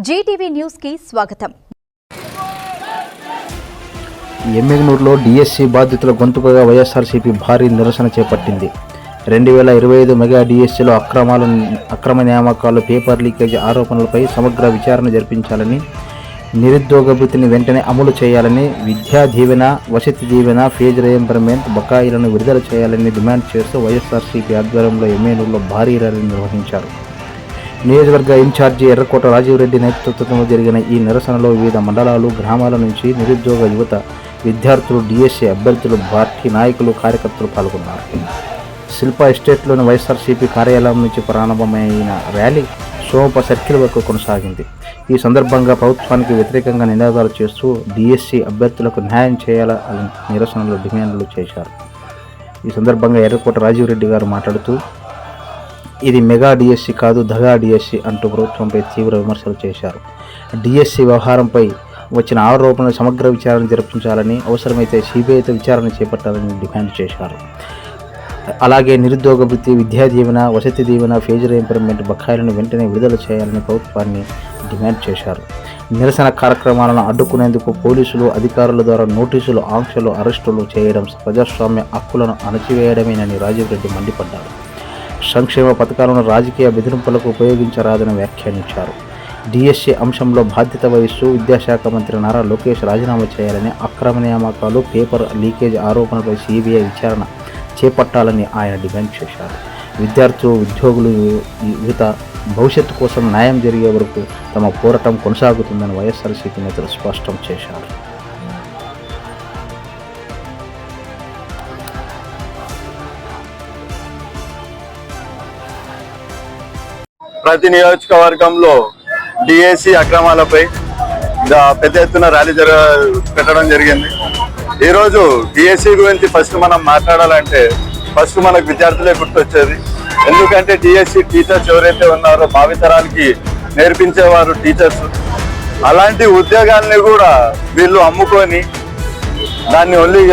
Zee TV news కి స్వాగతం. ఎమ్మెగనూరులో DSC బాధితుల గొంతుకగా వైఎస్ఆర్సీపీ భారీ నిరసన చేపట్టింది. 2025 మెగా డిఎస్సిలో అక్రమ నియామకాలు, పేపర్ లీకేజీ ఆరోపణలపై సమగ్ర విచారణ జరిపించాలని, నిరుద్యోగ భృతిని వెంటనే అమలు చేయాలని, విద్యా దీవెన, వసతి దీవెన, ఫీజు రీయింబర్స్మెంట్ బకాయిలను విడుదల చేయాలని డిమాండ్ చేస్తూ వైఎస్ఆర్సీపీ ఆధ్వర్యంలో ఎమ్మెగనూరులో భారీ ర్యాలీ నిర్వహించారు. నియోజకవర్గ ఇన్ఛార్జి ఎర్రకోట రాజీవ్ రెడ్డి నేతృత్వంలో జరిగిన ఈ నిరసనలో వివిధ మండలాలు, గ్రామాల నుంచి నిరుద్యోగ యువత, విద్యార్థులు, డిఎస్సి అభ్యర్థులు, పార్టీ నాయకులు, కార్యకర్తలు పాల్గొన్నారు. శిల్ప ఎస్టేట్లోని వైఎస్ఆర్సీపీ కార్యాలయం నుంచి ప్రారంభమైన ర్యాలీ సోమప సర్కిల్ వరకు కొనసాగింది. ఈ సందర్భంగా ప్రభుత్వానికి వ్యతిరేకంగా నినాదాలు చేస్తూ డిఎస్సి అభ్యర్థులకు న్యాయం చేయాలని నిరసనలు డిమాండ్లు చేశారు. ఈ సందర్భంగా ఎర్రకోట రాజీవ్ రెడ్డి గారు మాట్లాడుతూ, ఇది మెగా డిఎస్సి కాదు, దగా డిఎస్సి అంటూ ప్రభుత్వంపై తీవ్ర విమర్శలు చేశారు. డిఎస్సి వ్యవహారంపై వచ్చిన ఆరోపణలు సమగ్ర విచారణ జరిపించాలని, అవసరమైతే సిబిఐతో విచారణ చేపట్టాలని డిమాండ్ చేశారు. అలాగే నిరుద్యోగ భృతి, విద్యా దీవెన, వసతి దీవెన, ఫీజు రీయింబర్స్మెంట్ బకాయిలను వెంటనే విడుదల చేయాలని ప్రభుత్వాన్ని డిమాండ్ చేశారు. నిరసన కార్యక్రమాలను అడ్డుకునేందుకు పోలీసులు, అధికారుల ద్వారా నోటీసులు, ఆంక్షలు, అరెస్టులు చేయడం ప్రజాస్వామ్య హక్కులను అణచివేయడమేనని రాజీవ్ రెడ్డి మండిపడ్డారు. సంక్షేమ పథకాలను రాజకీయ బెదిరింపులకు ఉపయోగించరాదని వ్యాఖ్యానించారు. డిఎస్సి అంశంలో బాధ్యత వహిస్తూ విద్యాశాఖ మంత్రి నారా లోకేష్ రాజీనామా చేయాలని, అక్రమ నియామకాలు, పేపర్ లీకేజ్ ఆరోపణలపై సిబిఐ విచారణ చేపట్టాలని ఆయన డిమాండ్ చేశారు. విద్యార్థులు, ఉద్యోగులు, యువత భవిష్యత్తు కోసం న్యాయం జరిగే వరకు తమ పోరాటం కొనసాగుతుందని వైఎస్ఆర్సీపీ నేతలు స్పష్టం చేశారు. ప్రతి నియోజకవర్గంలో డిఎస్సి అక్రమాలపై పెద్ద ఎత్తున ర్యాలీ పెట్టడం జరిగింది. ఈరోజు డిఎస్సి గురించి ఫస్ట్ మనం మాట్లాడాలంటే ఫస్ట్ మనకు విద్యార్థులే గుర్తొచ్చేది. ఎందుకంటే డిఎస్సి టీచర్స్ ఎవరైతే ఉన్నారో భావితరాలకి నేర్పించేవారు టీచర్స్. అలాంటి ఉద్యోగాల్ని కూడా వీళ్ళు అమ్ముకొని దాన్ని ఓన్లీ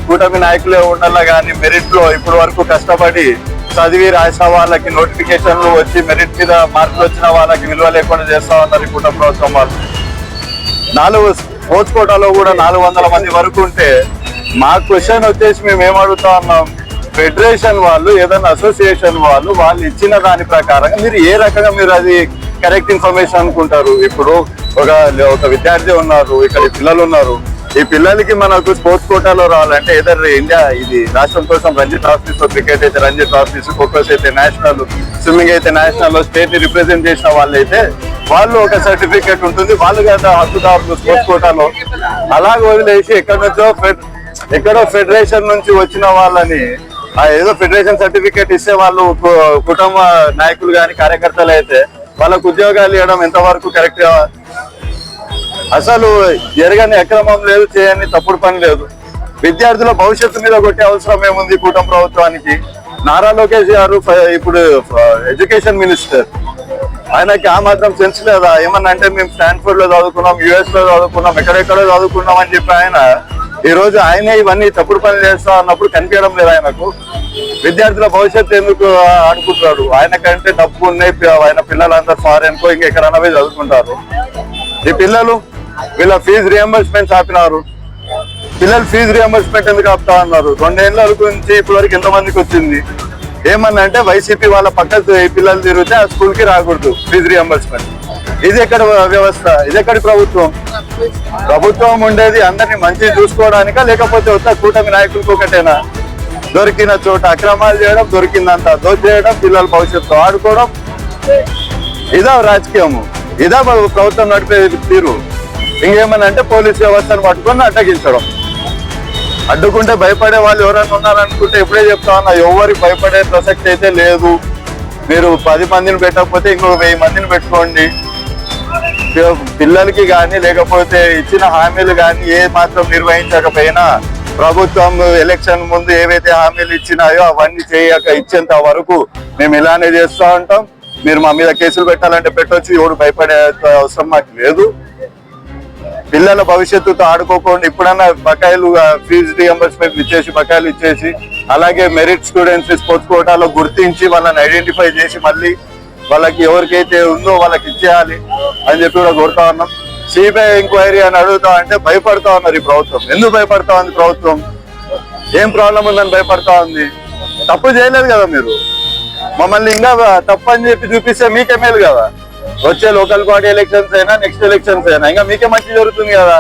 కూటమి నాయకులే ఉండాలా కానీ మెరిట్లో ఇప్పటి వరకు కష్టపడి చదివి రాసే వాళ్ళకి నోటిఫికేషన్లు వచ్చి మెరిట్ మీద మార్కులు వచ్చిన వాళ్ళకి విలువ లేకుండా చేస్తా ఉన్నారు ఈ కూటమి ప్రభుత్వం వాళ్ళు. 4 స్పోర్ట్స్ కోటాలో కూడా 400 మంది వరకు ఉంటే మా క్వశ్చన్ వచ్చేసి మేము ఏమడుగుతా ఉన్నాం, ఫెడరేషన్ వాళ్ళు ఏదైనా అసోసియేషన్ వాళ్ళు ఇచ్చిన దాని ప్రకారం మీరు ఏ రకంగా మీరు అది కరెక్ట్ ఇన్ఫర్మేషన్ అనుకుంటారు? ఇప్పుడు ఒక విద్యార్థి ఉన్నారు, ఇక్కడ పిల్లలు ఉన్నారు, ఈ పిల్లలకి మనకు స్పోర్ట్స్ కోటాలో రావాలంటే ఏదైనా ఇండియా ఇది రాష్ట్రం కోసం రంజీ ట్రాఫీస్, క్రికెట్ అయితే రంజీ ట్రాఫీస్, ఖోఖోస్ అయితే నేషనల్, స్విమ్మింగ్ అయితే నేషనల్, స్టేట్ ని రిప్రజెంట్ చేసిన వాళ్ళైతే వాళ్ళు ఒక సర్టిఫికేట్ ఉంటుంది, వాళ్ళు కదా హక్కుదారులు స్పోర్ట్స్ కోటాలో. అలాగే వదిలేసి ఎక్కడో ఫెడరేషన్ నుంచి వచ్చిన వాళ్ళని ఏదో ఫెడరేషన్ సర్టిఫికేట్ ఇస్తే వాళ్ళు కుటుంబ నాయకులు కానీ కార్యకర్తలు అయితే వాళ్ళకు ఉద్యోగాలు ఇవ్వడం ఎంతవరకు కరెక్ట్? అసలు జరగని అక్రమం లేదు, చేయని తప్పుడు పని లేదు. విద్యార్థుల భవిష్యత్తు మీద కొట్టే అవసరం ఏముంది కూటమి ప్రభుత్వానికి? నారా లోకేష్ గారు ఇప్పుడు ఎడ్యుకేషన్ మినిస్టర్, ఆయనకి ఆ మాత్రం సెన్స్ లేదా? ఏమన్నా అంటే మేము స్టాన్ఫోర్డ్ లో చదువుకున్నాం, యుఎస్ లో చదువుకున్నాం, ఎక్కడెక్కడో చదువుకున్నాం అని చెప్పి ఈరోజు ఆయనే ఇవన్నీ తప్పుడు పని చేస్తా అన్నప్పుడు కనిపించడం లేదు ఆయనకు. విద్యార్థుల భవిష్యత్తు ఎందుకు అనుకుంటున్నాడు? ఆయనకంటే డబ్బు ఉన్నాయి, ఆయన పిల్లలంతా ఫారెన్ కో ఇంకెక్కడన్నా పోయి చదువుకుంటారు. ఈ పిల్లలు వీళ్ళ ఫీజు రియంబర్స్మెంట్ ఆపినారు. పిల్లలు ఫీజు రియంబర్స్మెంట్ ఎందుకు ఆపుతా ఉన్నారు? 2 ఏళ్ళ నుంచి ఇప్పటి వరకు ఎంతమందికి వచ్చింది? ఏమన్నా అంటే వైసీపీ వాళ్ళ పక్కన పిల్లలు తిరిగితే ఆ స్కూల్ కి రాకూడదు ఫీజు రియంబర్స్మెంట్. ఇది ఎక్కడ వ్యవస్థ? ఇది ఎక్కడి ప్రభుత్వం? ప్రభుత్వం ఉండేది అందరినీ మంచిగా చూసుకోవడానికా, లేకపోతే వస్తా కూటమి నాయకులకు ఒకటేనా? దొరికిన చోట అక్రమాలు చేయడం, దొరికిందంత దోచేయడం, పిల్లల భవిష్యత్తు ఆడుకోవడం, ఇదా రాజకీయము? ఇదా ప్రభుత్వం నడిపే తీరు? ఇంకేమన్నా అంటే పోలీస్ వ్యవస్థను పట్టుకొని అడ్డగించడం. అడ్డుకుంటే భయపడే వాళ్ళు ఎవరైనా ఉన్నారనుకుంటే ఎప్పుడే చెప్తా ఉన్నా, ఎవరికి భయపడే ప్రసక్తి అయితే లేదు. మీరు 10 మందిని పెట్టకపోతే ఇంకో 1000 మందిని పెట్టుకోండి. పిల్లలకి కానీ లేకపోతే ఇచ్చిన హామీలు కానీ ఏ మాత్రం నిర్వహించకపోయినా ప్రభుత్వం ఎలక్షన్ ముందు ఏవైతే హామీలు ఇచ్చినాయో అవన్నీ ఇచ్చేంత వరకు మేము ఇలానే చేస్తూ ఉంటాం. మీరు మా మీద కేసులు పెట్టాలంటే పెట్టొచ్చు, ఎవరు భయపడే అవసరం మాకు లేదు. పిల్లల భవిష్యత్తుతో ఆడుకోకుండా ఇప్పుడన్నా బకాయిలు ఫీజు రియంబర్స్మెంట్ ఇచ్చేసి బకాయిలు ఇచ్చేసి, అలాగే మెరిట్ స్టూడెంట్స్ స్పోర్ట్స్ కోటాలో గుర్తించి వాళ్ళని ఐడెంటిఫై చేసి మళ్ళీ వాళ్ళకి ఎవరికైతే ఉందో వాళ్ళకి ఇచ్చేయాలి. అని చెప్పి కూడా కోరుతా ఉన్నాం. సిబిఐ ఎంక్వైరీ అని అడుగుతా అంటే భయపడతా ఉన్నారు ఈ ప్రభుత్వం. ఎందుకు భయపడతా ఉంది ప్రభుత్వం? ఏం ప్రాబ్లం ఉందని భయపడతా ఉంది? తప్పు చేయలేదు కదా మీరు. మమ్మల్ని ఇంకా తప్పు అని చెప్పి చూపిస్తే మీకే మేలు కదా. వచ్చే లోకల్ బాడీ ఎలక్షన్స్ అయినా నెక్స్ట్ ఎలక్షన్స్ అయినా ఇంకా మీకే మంచి జరుగుతుంది కదా.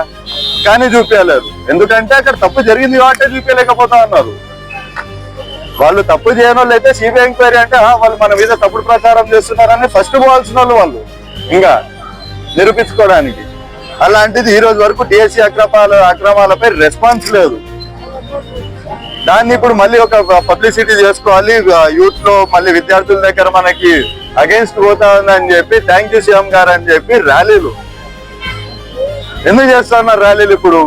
కానీ చూపించలేదు. ఎందుకంటే అక్కడ తప్పు జరిగింది కాబట్టి చూపించలేకపోతా ఉన్నారు. వాళ్ళు తప్పు చేయని వాళ్ళు అయితే సిబిఐ ఎంక్వైరీ అంటే వాళ్ళు మన మీద తప్పుడు ప్రచారం చేస్తున్నారని ఫస్ట్ పోవాల్సిన వాళ్ళు ఇంకా నిరూపించుకోవడానికి. అలాంటిది ఈ రోజు వరకు డిఎస్సి అక్రమాలపై రెస్పాన్స్ లేదు. దాన్ని ఇప్పుడు మళ్ళీ ఒక పబ్లిసిటీ చేసుకోవాలి, యూత్ లో మళ్ళీ విద్యార్థుల దగ్గర మనకి అగేన్స్ట్ పోతా ఉందని చెప్పి థ్యాంక్ యూ సీఎం గారు అని చెప్పి ర్యాలీలు ఎందుకు చేస్తున్నారు? ర్యాలీలు ఇప్పుడు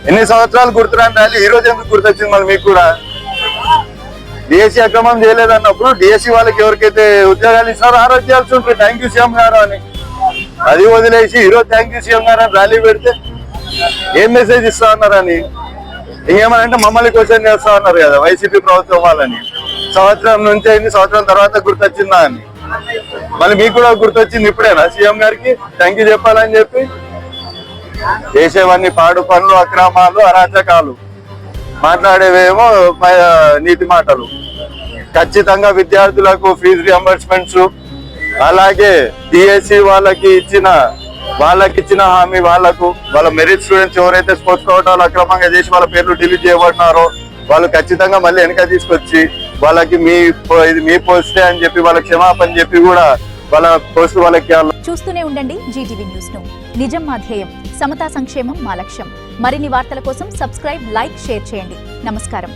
ఎన్ని సంవత్సరాలు గుర్తురాని ర్యాలీ ఈ రోజు ఎందుకు గుర్తొచ్చింది మళ్ళీ మీకు కూడా? డిఎస్సి అక్రమం చేయలేదన్నప్పుడు డిఎస్సి వాళ్ళకి ఎవరికైతే ఉద్యోగాలు ఇస్తారో ఆ రోజు చేయాల్సి ఉంటుంది థ్యాంక్ యూ సీఎం గారు అని. అది వదిలేసి ఈరోజు థ్యాంక్ యూ సీఎం గారు అని ర్యాలీ పెడితే ఏం మెసేజ్ ఇస్తా ఉన్నారని? ఇంకేమనంటే మమ్మల్ని క్వశ్చన్ చేస్తా ఉన్నారు కదా వైసీపీ ప్రభుత్వం వాళ్ళని. సంవత్సరం నుంచి అయింది, సంవత్సరం తర్వాత గుర్తొచ్చిందా అని. మళ్ళీ మీకు కూడా గుర్తొచ్చింది ఇప్పుడేనా సీఎం గారికి థ్యాంక్ యూ చెప్పాలని చెప్పి? చేసేవన్నీ పాడు పనులు, అక్రమాలు, అరాచకాలు, మాట్లాడేవేమో నీతి మాటలు. ఖచ్చితంగా విద్యార్థులకు ఫీజు రియంబర్స్మెంట్స్, అలాగే డిఎస్సి వాళ్ళకి ఇచ్చిన హామీ వాళ్ళ మెరిట్ స్టూడెంట్స్ ఎవరైతే స్పోర్ట్స్ కోటాలు అక్రమంగా చేసి వాళ్ళ పేర్లు డిలీట్ చేయబడినారో వాళ్ళు ఖచ్చితంగా మళ్ళీ వెనక తీసుకొచ్చి వాళ్ళకి ఇది మీ పోస్టే అని చెప్పి వాళ్ళకి క్షమాపణ చెప్పి కూడా వాళ్ళ పోస్ట్ వాళ్ళకి. చూస్తూనే ఉండండి జీటీవీ న్యూస్ ను. నిజం మా ధ్యేయం, సమతా సంక్షేమం మా లక్ష్యం. మరిన్ని వార్తల కోసం సబ్స్క్రైబ్, లైక్, షేర్ చేయండి. నమస్కారం.